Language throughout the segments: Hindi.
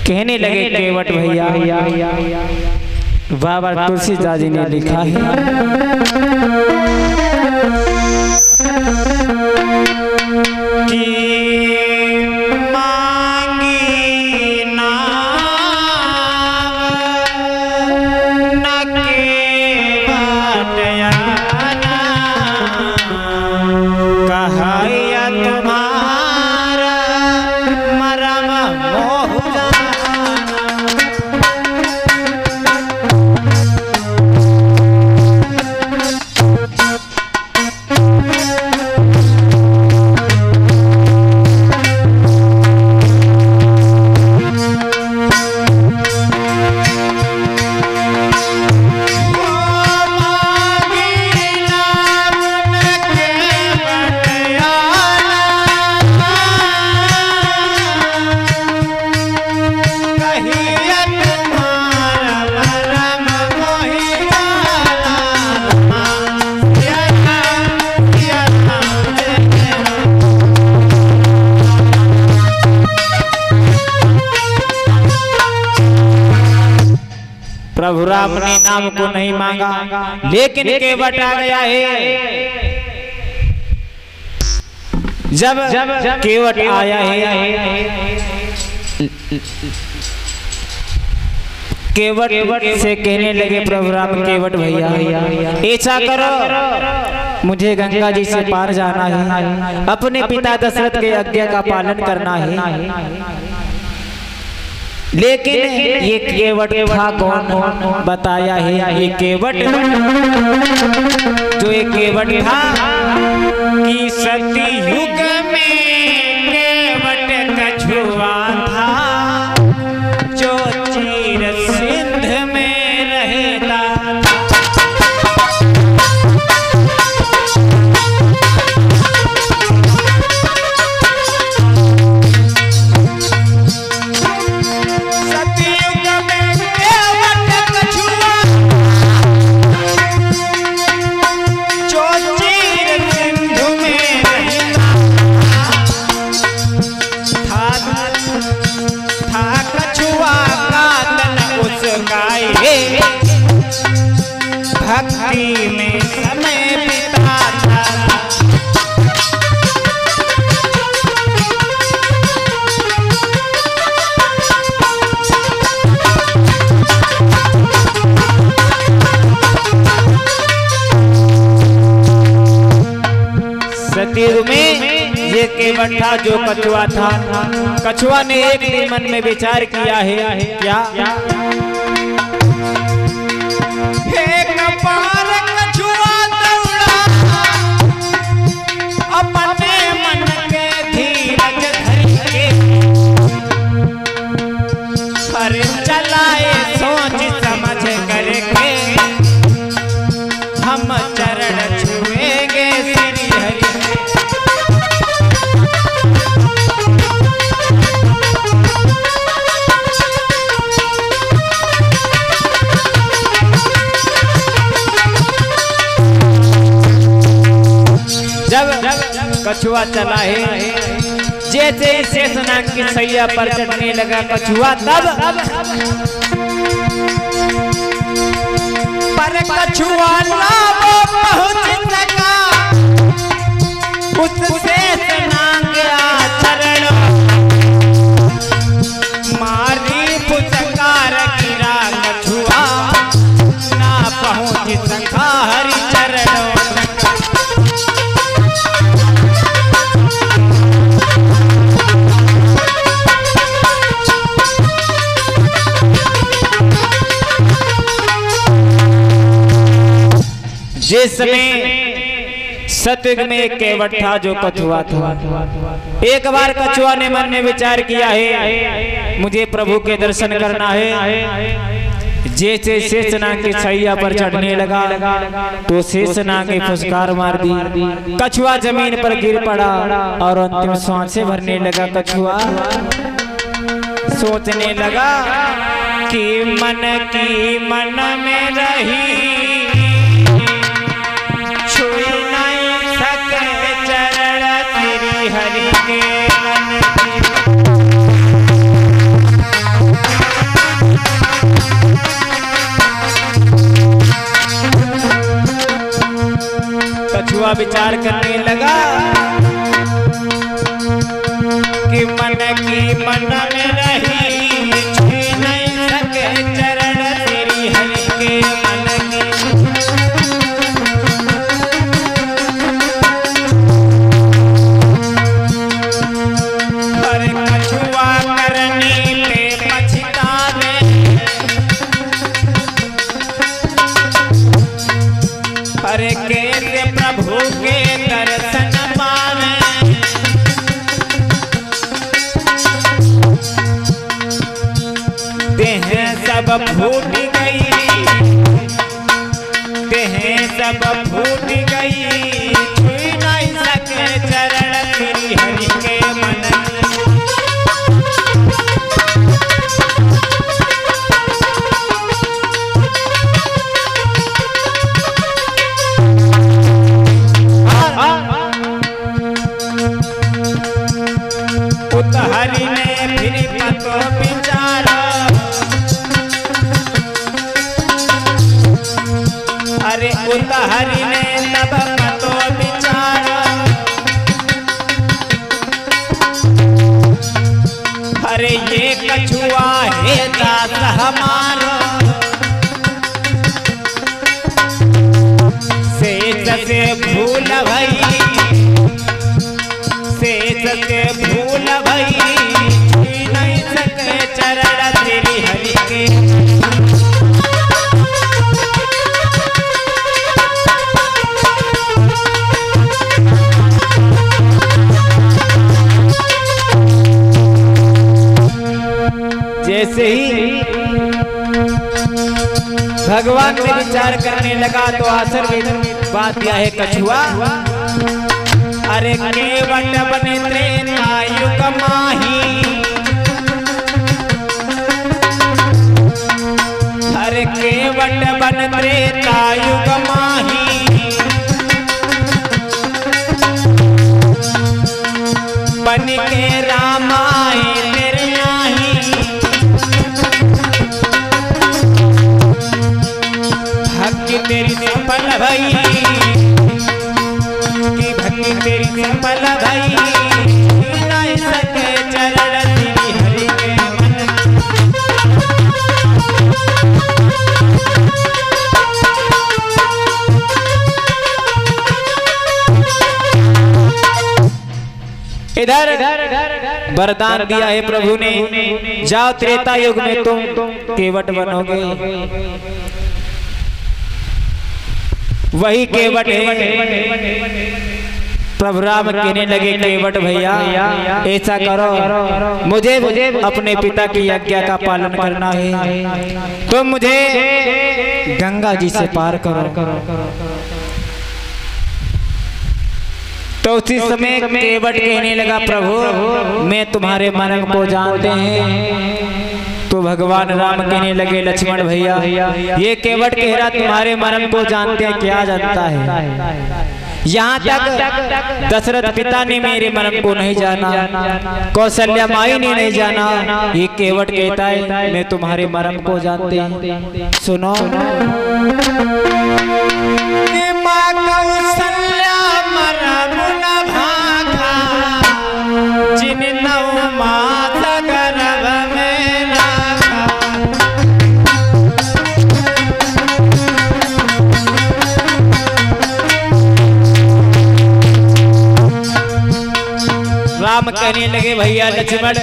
कहने लगे केवट भैया, बाबा तुलसीदास जी ने लिखा है कि मांगी नाव न केवट आना, कहैया तुम्हारा मरम मोह प्रभु राम ने नाम को नहीं मांगा, लेकिन केवट आ गया है। जब केवट आया है, केवट से कहने लगे प्रभु राम, केवट भैया ऐसा करो, मुझे गंगा जी से पार जाना है, अपने पिता दशरथ के आज्ञा का पालन करना है। लेकिन ये केवट था कौन बताया है? ये केवट, जो ये केवट था कि सतयुग में केवट कछुआ था, जो चीर सिंध में रहता। भक्ति में समय बिताता था। सतयुग में ये केवट था जो कछुआ था। कछुआ ने एक दिन मन में विचार किया है, क्या? अपने मन के धीरज धर के पर चलाए सोच समझ करके, हम चरण छुएंगे श्री हरि के। जब कछुआ चला है, जैसे ही शेषनाग की सैया पर चढ़ने लगा कछुआ, तब पर कछुआ लाओ पहुंच सका उस शेषनाग आचरण, मारी पुचकार गिरा कछुआ, ना पहुंच सका हरि चरण। जिसमें सतयुग में एक केवट था जो कछुआ था। एक बार कछुआ ने मन में विचार किया है, मुझे प्रभु के दर्शन करना है। जैसे शेषनाग की सैया पर चढ़ने लगा तो शेषनाग ने फुसकार मार दी, कछुआ जमीन पर गिर पड़ा और अंतिम सांसें भरने लगा। कछुआ सोचने लगा कि मन की मन में रही, हरि के मन की विचार करने लगा कि मन की मन में रही छू नहीं सके चरण तेरी हरि के मन की। पर कछुआ करने पे पछतावे, पर कैसे प्रभु के दर्शन पावे। देह सब फूट गई, देह सब फूट गई, छू नहीं सके चरण तेरी हरि के मन। उत हरि ने फिर पतो विचारा, अरे उत हरि ने तब पतो विचारा, अरे ये कछुआ है दास हमारा, शेष से भूल भई, शेष से भूल भई, छू नहीं सके चरण तेरी हरि के। जैसे ही भगवान ने विचार करने लगा तो आसर में बात यह है कछुआ, अरे केवट बने त्रेता युग माही, अरे केवट बन त्रेता युग माही, बन के रामाए तेरे नाही, भक्ति तेरी सफल भई, की भक्ति तेरी सफल भई, नहीं सके चरण तेरी हरि के मन। इधर वरदान दिया है प्रभु ने, जाओ त्रेता युग में तुम केवट बनोगे। वही केवट है। प्रभु राम कहने लगे केवट भैया ऐसा करो, मुझे अपने पिता की आज्ञा का पालन करना है, तो मुझे गंगा जी से पार करो। तो उसी समय केवट कहने लगा प्रभु मैं तुम्हारे मन को जानते हैं। तो भगवान राम कहने लगे लक्ष्मण भैया ये केवट कह रहा तुम्हारे मन को जानते हैं, क्या जानता है? यहाँ तक दशरथ पिता ने मेरे मन को नहीं जाना, कौशल्या माई ने नहीं जाना, ये केवट कहता है मैं तुम्हारे मन को जानते हैं। सुनो जिन नौ मात गर्भ में राखा, राम कहने लगे भैया लक्ष्मण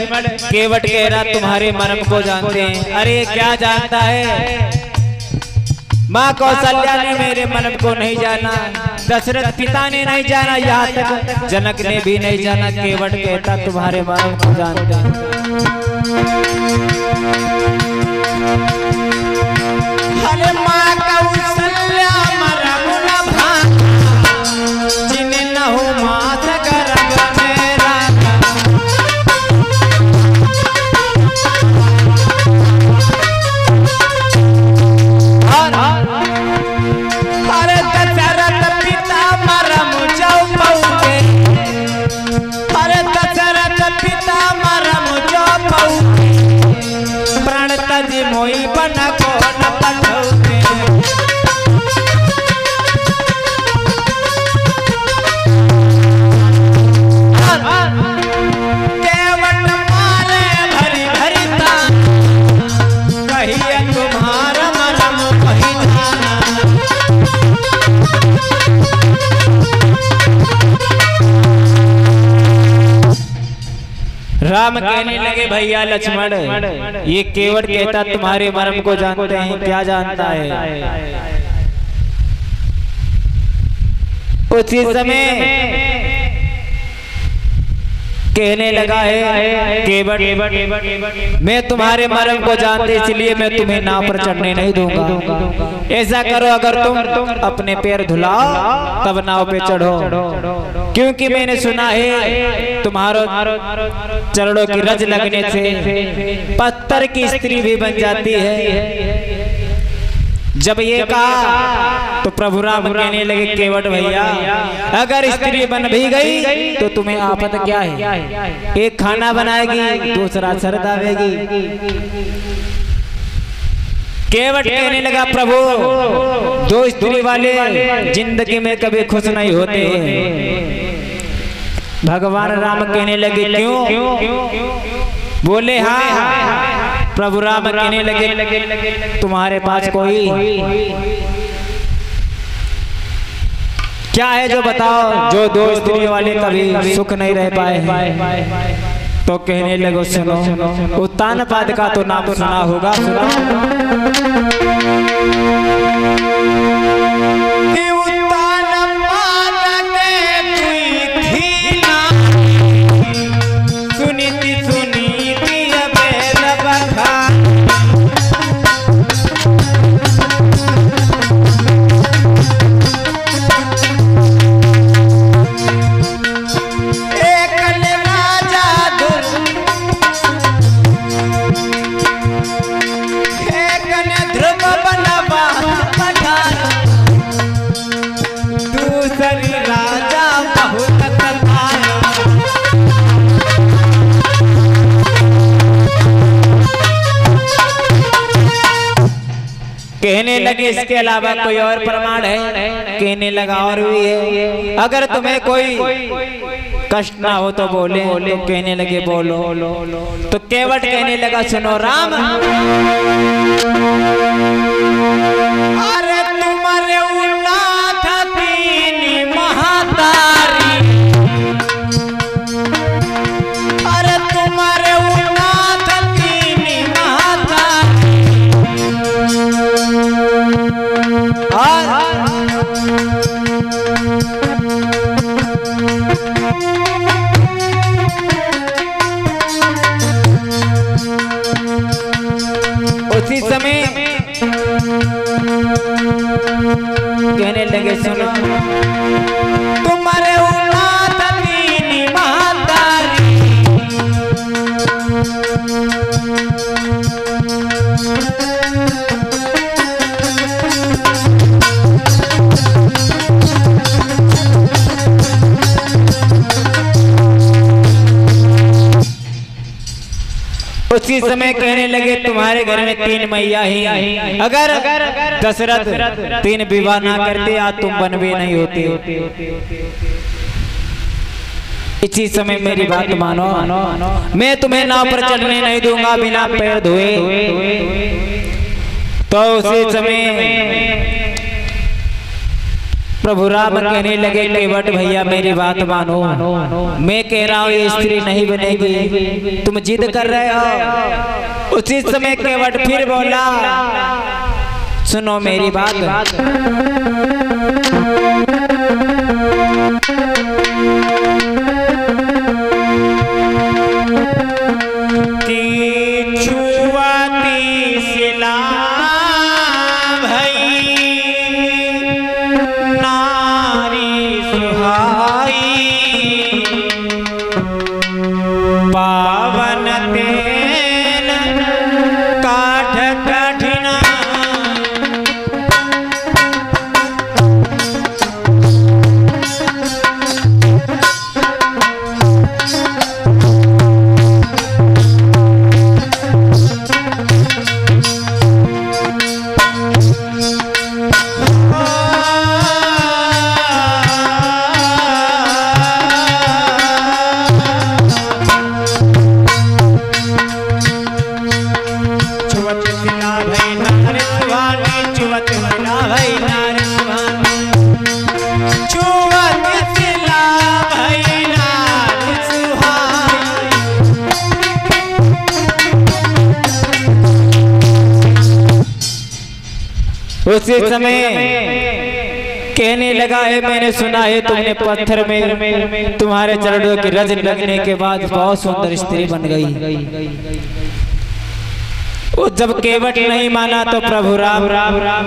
केवट कह रहा तुम्हारे मन को जानते हैं। अरे क्या जानता है? माँ कौशल्या ने मेरे मन को नहीं जाना, दशरथ पिता ने नहीं जाना, यहाँ तक जनक ने भी नहीं जाना। केवट कहता तुम्हारे मन को जानते हैं। अरे माँ कौशल्या मरम न भागा, जिन नहु मात गर्भ में राखा। अरे दशरथ पिता मरम जाऊ पहुँचे, अरे दशरथ पिता मरम जाऊ पहुँचे, प्रण तज मोई बन को न पठौते। राम कहने लगे भैया लक्ष्मण, ये केवट कहता तुम्हारे मर्म को जानते हैं, क्या जानता है। उसी समय कहने लगा है केवट, मैं तुम्हारे मर्म को जानते इसलिए मैं तुम्हें नाव पर चढ़ने नहीं दूंगा। ऐसा करो, अगर तुम अपने पैर धुलाओ तब नाव पे चढ़ो, क्योंकि मैंने सुना है तुम्हारो चरणों की रज लगने से पत्थर की स्त्री भी बन जाती है। जब ये कहा तो प्रभु राम कहने लगे केवट भैया, अगर स्त्री बन भी गई तो तुम्हें आफत क्या है, एक खाना बनाएगी दूसरा सर दावेगी। केवट कहने लगा प्रभु, दो स्त्री वाले जिंदगी में कभी खुश नहीं होते हैं। भगवान राम कहने लगे क्यों? बोले हाँ। प्रभु राम कहने लगे तुम्हारे पास कोई क्या है जो बताओ, जो दो स्त्री वाले कभी सुख नहीं रह पाए। तो कहने लगे सुनो, उत्तानपाद का तो नाम सुना होगा, कहने लगे इसके अलावा कोई और प्रमाण है? कहने लगा और भी है, अगर तुम्हें कोई कष्ट ना हो तो बोले। तो कहने लगे बोलो। तो केवट कहने लगा सुनो राम, अरे तुम्हारे उन्नाथ तीन महातारी, अरे तुम्हारे उन्नाथ तीन महातारी, उसी समय कहने लगे सुनो, तुम्हारे उन्नाथ तीन महातारी, उसी समय कहने लगे तुम्हारे घर में तीन मैया ही, अगर दशरथ तीन विवाह ना करते आज तुम वन में नहीं होते। इसी समय मेरी बात मानो, मैं तुम्हें नाव पर चढ़ने नहीं दूंगा बिना पैर धोए। तो उसी समय प्रभु राम कहने लगे केवट भैया मेरी बात मानो, मैं कह रहा हूँ ये स्त्री नहीं बनेगी, तुम जिद कर रहे हो। उसी समय केवट फिर बोला सुनो मेरी बात, कि छुआती सिला पावन तेल काठ कठिना उसी समय कहने लगा है, मैंने सुना है तुमने पत्थर में तुम्हारे चरणों की रज लगने के बाद बहुत सुंदर स्त्री बन गई। वो जब केवट नहीं माना तो प्रभु राम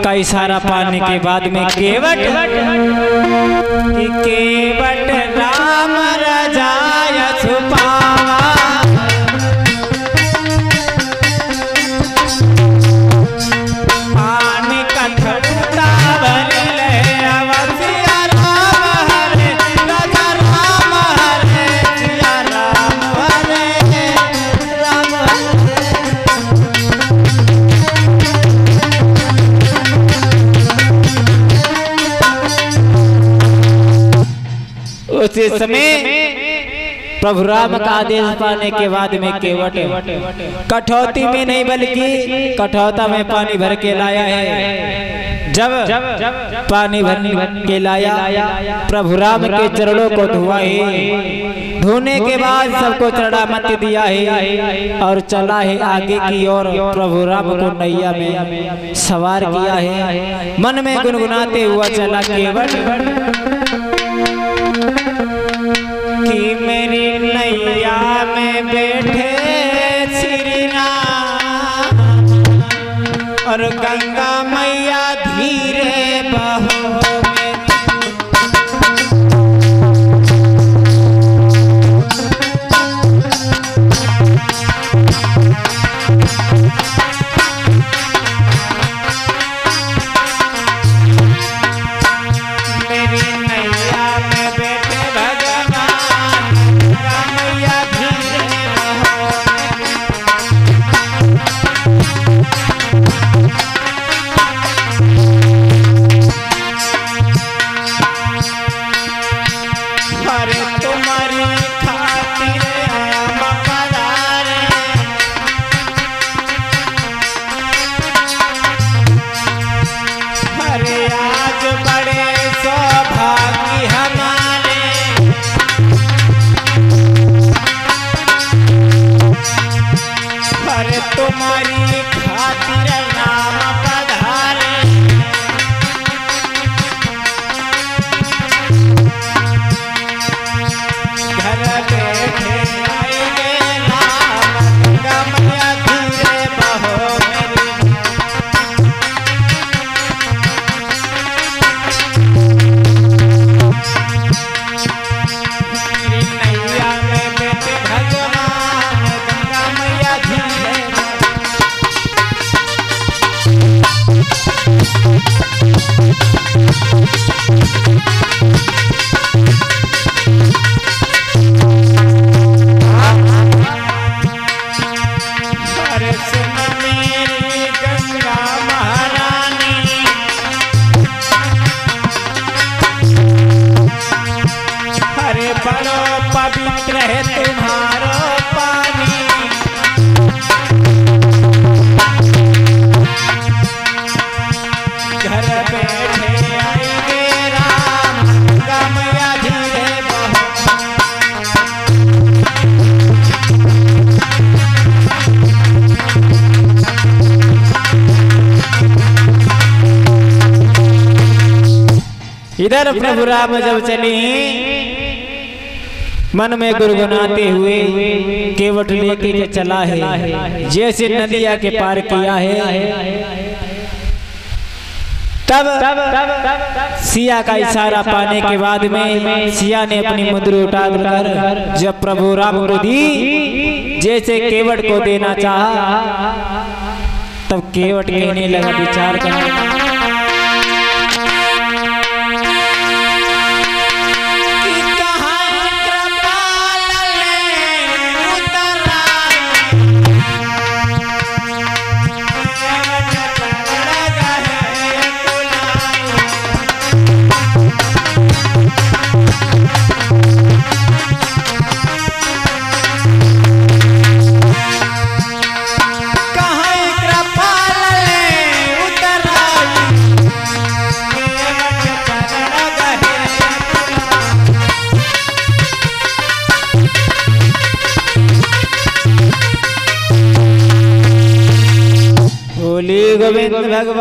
का इशारा पाने के बाद में केवट राम रजाय छुपावा, पानी कठता भले अवसिया राम हरे राजा राम हरे सिया राम हरे राम उसी समय प्रभु राम का आदेश पाने के बाद में केवट कठौती में नहीं बल्कि कठौता में पानी भर के लाया है। जब पानी भर के लाया प्रभु राम के चरणों को धुआ है। धोने के बाद सबको चढ़ा मत दिया है और चला है आगे की ओर। प्रभु राम को नैया में सवार किया है। मन में गुनगुनाते हुआ चला केवट कि मेरी नैया में बैठे श्री राम और गंगा मैया धीरे बहो तुम्हारी खातिर नाम पधारे। घर बैठे आएंगे राम गंगा मैया धीरे बहो मेरी नैया में बैठे भगवान गंगा मैया धीरे। अरे सुन मेरी गंगा महारानी, अरे बड़ो पवित्र है तुम्हारो पानी। घर बैठे आएंगे राम गंगा मैया धीरे बहो। इधर प्रभु राम जब चले मन में गुनगुनाते हुए केवट लेके के चला है। जैसे नदिया के पार किया है तब सिया का इशारा पाने के बाद में सिया ने अपनी मुद्रा उठाकर जब प्रभु राम को दी, जैसे केवट को देना चाहा तब केवट कहने लगा, विचार करने गोविंद भगवान।